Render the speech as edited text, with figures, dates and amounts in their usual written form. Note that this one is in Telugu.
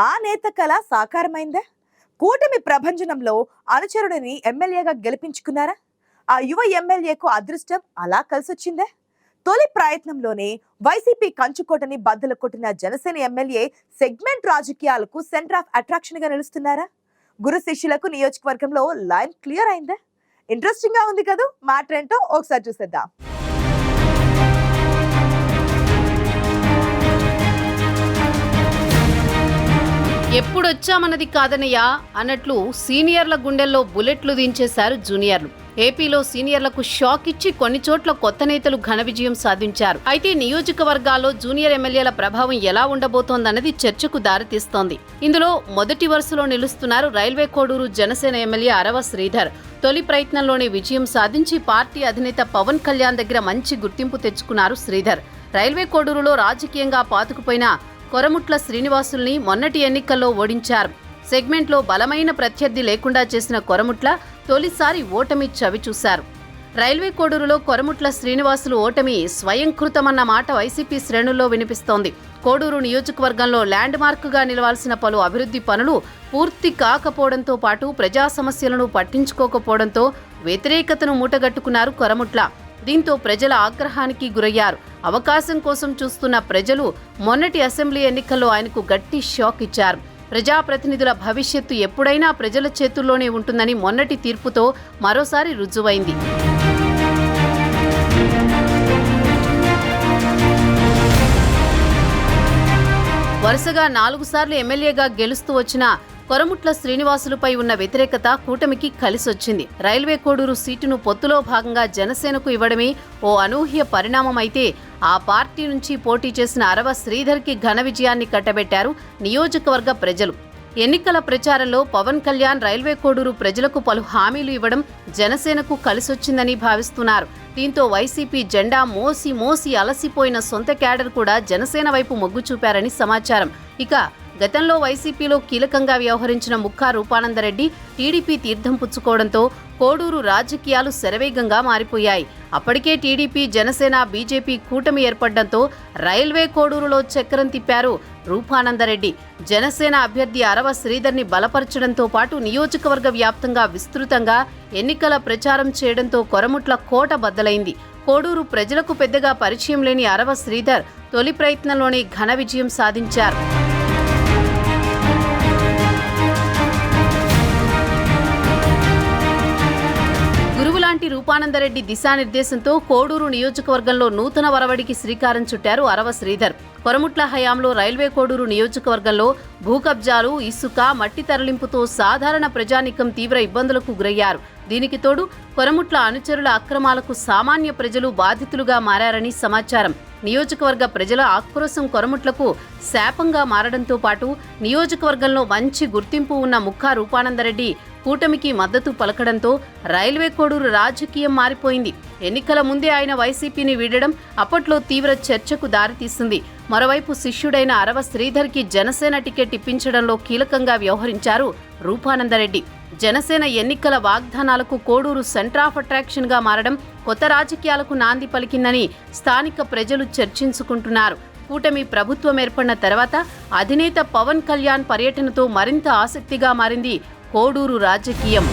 ఆ నేత కళ సాకారమైందా? కూటమి ప్రభంజనంలో అనుచరుడిని ఎమ్మెల్యేగా గెలిపించుకున్నారా? ఆ యువ ఎమ్మెల్యేకు అదృష్టం అలా కలిసొచ్చిందా? తొలి ప్రయత్నంలోనే వైసీపీ కంచుకోటని బద్దలు కొట్టిన జనసేన ఎమ్మెల్యే సెగ్మెంట్ రాజకీయాలకు సెంటర్ ఆఫ్ అట్రాక్షన్ గా నిలుస్తున్నారా? గురు శిష్యులకు నియోజకవర్గంలో లైన్ క్లియర్ అయిందా? ఇంట్రెస్టింగ్ గా ఉంది కదా. మ్యాటర్ ఏంటో ఒకసారి చూసేద్దాం. ఎప్పుడొచ్చామన్నది కాదనయ్యా అన్నట్లు సీనియర్ల గుండెల్లో బుల్లెట్లు దించేశారు జూనియర్లు. ఏపీలో సీనియర్లకు షాక్ ఇచ్చి కొన్ని చోట్ల కొత్త నేతలు ఘన విజయం సాధించారు. అయితే నియోజకవర్గాల్లో జూనియర్ ఎమ్మెల్యేల ప్రభావం ఎలా ఉండబోతోందన్నది చర్చకు దారితీస్తోంది. ఇందులో మొదటి వరుసలో నిలుస్తున్నారు రైల్వే కోడూరు జనసేన ఎమ్మెల్యే అరవ శ్రీధర్. తొలి ప్రయత్నంలోనే విజయం సాధించి పార్టీ అధినేత పవన్ కళ్యాణ్ దగ్గర మంచి గుర్తింపు తెచ్చుకున్నారు శ్రీధర్. రైల్వే కోడూరులో రాజకీయంగా పాతుకుపోయిన కొరముట్ల శ్రీనివాసుల్ని మొన్నటి ఎన్నికల్లో ఓడించారు. సెగ్మెంట్లో బలమైన ప్రత్యర్థి లేకుండా చేసిన కొరముట్ల తొలిసారి ఓటమి చవిచూశారు. రైల్వే కోడూరులో కొరముట్ల శ్రీనివాసులు ఓటమి స్వయంకృతమన్న మాట వైసీపీ శ్రేణుల్లో వినిపిస్తోంది. కోడూరు నియోజకవర్గంలో ల్యాండ్ మార్క్గా నిలవాల్సిన పలు అభివృద్ధి పనులు పూర్తి కాకపోవడంతో పాటు ప్రజా సమస్యలను పట్టించుకోకపోవడంతో వ్యతిరేకతను మూటగట్టుకున్నారు కొరముట్ల. దీంతో ప్రజల ఆగ్రహానికి గురయ్యారు. అవకాశం కోసం చూస్తున్న ప్రజలు మొన్నటి అసెంబ్లీ ఎన్నికల్లో ఆయనకు గట్టి షాక్ ఇచ్చారు. ప్రజాప్రతినిధుల భవిష్యత్తు ఎప్పుడైనా ప్రజల చేతుల్లోనే ఉంటుందని మొన్నటి తీర్పుతో మరోసారి రుజువైంది. వరుసగా 4 సార్లు ఎమ్మెల్యేగా గెలుస్తూ వచ్చిన కొరముట్ల శ్రీనివాసులపై ఉన్న వ్యతిరేకత కూటమికి కలిసొచ్చింది. రైల్వే కోడూరు సీటును పొత్తులో భాగంగా జనసేనకు ఇవ్వడమే ఓ అనూహ్య పరిణామమైతే ఆ పార్టీ నుంచి పోటీ చేసిన అరవ శ్రీధర్కి ఘన విజయాన్ని కట్టబెట్టారు నియోజకవర్గ ప్రజలు. ఎన్నికల ప్రచారంలో పవన్ కళ్యాణ్ రైల్వే కోడూరు ప్రజలకు పలు హామీలు ఇవ్వడం జనసేనకు కలిసొచ్చిందని భావిస్తున్నారు. దీంతో వైసీపీ జెండా మోసి మోసి అలసిపోయిన సొంత క్యాడర్ కూడా జనసేన వైపు మొగ్గు చూపారని సమాచారం. ఇక గతంలో వైసీపీలో కీలకంగా వ్యవహరించిన ముక్కా రూపానందరెడ్డి టీడీపీ తీర్థం పుచ్చుకోవడంతో కోడూరు రాజకీయాలు శరవేగంగా మారిపోయాయి. అప్పటికే టీడీపీ, జనసేన, బీజేపీ కూటమి ఏర్పడడంతో రైల్వే కోడూరులో చక్రం తిప్పారు రూపానందరెడ్డి. జనసేన అభ్యర్థి అరవ శ్రీధర్ని బలపరచడంతో పాటు నియోజకవర్గ వ్యాప్తంగా విస్తృతంగా ఎన్నికల ప్రచారం చేయడంతో కొరముట్ల కోట బద్దలైంది. కోడూరు ప్రజలకు పెద్దగా పరిచయం లేని అరవ శ్రీధర్ తొలి ప్రయత్నంలోనే ఘన విజయం సాధించారు. గురువులాంటి రూపానందరెడ్డి దిశానిర్దేశంతో కోడూరు నియోజకవర్గంలో నూతన వరవడికి శ్రీకారం చుట్టారు అరవ శ్రీధర్. కొరముట్ల హయాంలో రైల్వే కోడూరు నియోజకవర్గంలో భూకబ్జాలు, ఇసుక, మట్టి తరలింపుతో సాధారణ ప్రజానీకం తీవ్ర ఇబ్బందులకు గురయ్యారు. దీనికి తోడు కొరముట్ల అనుచరుల అక్రమాలకు సామాన్య ప్రజలు బాధితులుగా మారారని సమాచారం. నియోజకవర్గ ప్రజల ఆక్రోశం కొరముట్లకు శాపంగా మారడంతో పాటు నియోజకవర్గంలో మంచి గుర్తింపు ఉన్న ముక్కా రూపానందరెడ్డి కూటమికి మద్దతు పలకడంతో రైల్వే కోడూరు రాజకీయం మారిపోయింది. ఎన్నికల ముందే ఆయన వైసీపీని వీడడం అప్పట్లో తీవ్ర చర్చకు దారితీసింది. మరోవైపు శిష్యుడైన అరవ శ్రీధర్కి జనసేన టికెట్ ఇప్పించడంలో కీలకంగా వ్యవహరించారు రూపానందరెడ్డి. జనసేన ఎన్నికల వాగ్దానాలకు కోడూరు సెంటర్ ఆఫ్ అట్రాక్షన్ గా మారడం కొత్త రాజకీయాలకు నాంది పలికిందని స్థానిక ప్రజలు చర్చించుకుంటున్నారు. కూటమి ప్రభుత్వం ఏర్పడిన తర్వాత అధినేత పవన్ కళ్యాణ్ పర్యటనతో మరింత ఆసక్తిగా మారింది కోడూరు రాజకీయం.